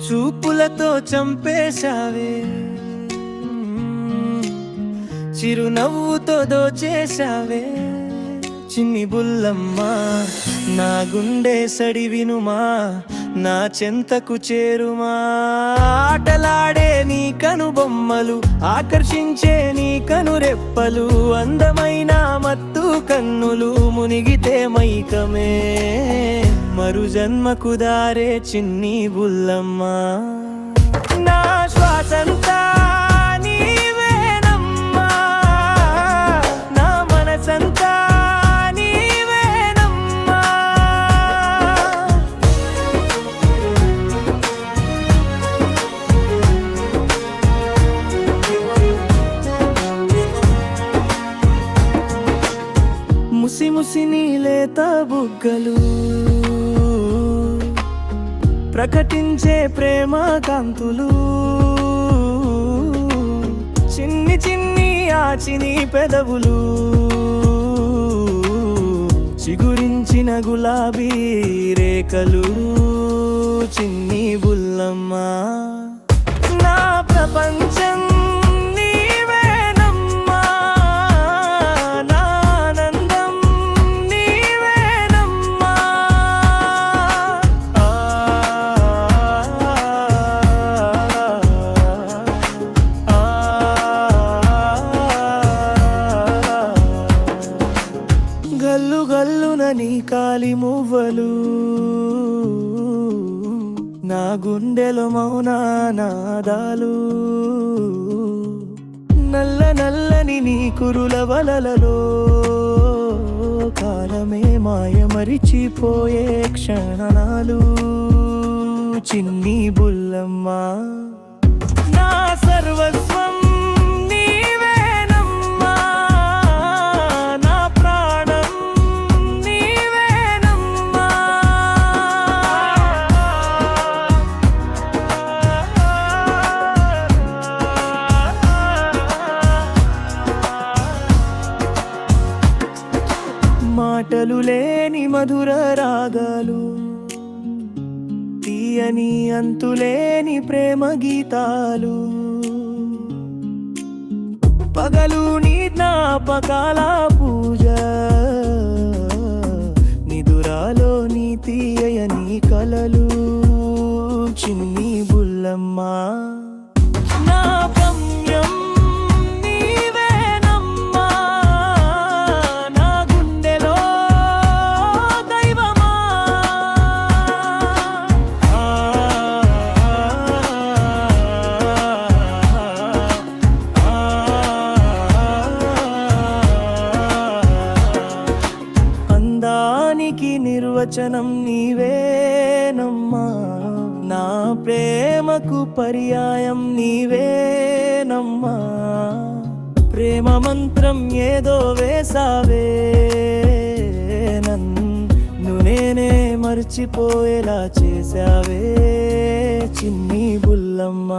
చూపులతో చంపేశావే, చిరునవ్వుతో దోచేశావే. చిన్ని బుల్లమ్మ నా గుండె సడి వినుమా, నా చెంతకు చేరుమా. ఆటలాడే నీ కనుబొమ్మలు, ఆకర్షించే నీ కనురెప్పలు, అందమైన మత్తు కన్నులు, మునిగితే మైకమే మరు జన్మకు దారే చిన్ని బుల్లమ్మ. నా శ్వాసంతా నీవేనమ్మా, నా మనసంతా నీవేనమ్మా. ముసి ముసి నీలేత బుగ్గలు ప్రకటించే ప్రేమ కాంతులు, చిన్ని చిన్ని ఆచిని పెదవులు, చిగురించిన గులాబీ రేఖలు. చిన్ని బుల్లమ్మ నా ప్రపంచం నీవేనమ్మా, నా ఆనందం నీవేనమ్మా. గల్లు గల్లున నీ కాలి మువ్వలు, నా గుండెలో మౌనానాదాలు. నల్ల నల్లని నీ కురుల వలలలో కాలమే మాయ మరిచిపోయే క్షణాలు. చిన్ని బుల్లమ్మ నా సర్వస్వం నీవేనమ్మా, నా ప్రాణం నీవేనమ్మా. మాటలు లేని మధుర రాగాలు, తీయని అంతులేని ప్రేమ గీతాలు, పగలు నీ జ్ఞాపకాల పూజ, నిదురాలో నీ తీయని కలలు. చిన్ని బుల్లమ్మ నా గమ్యం నీవేనమ్మా, నా గుండెలో దైవమా. అందానికి నిర్వచనం నీవేనమ్మా, నా ప్రేమకు పర్యాయం నీవేనమ్మా. ప్రేమ మంత్రం ఏదో వేసావే, నన్ను నేనే మర్చిపోయేలా చేసావే. చిన్ని బుల్లమ్మ.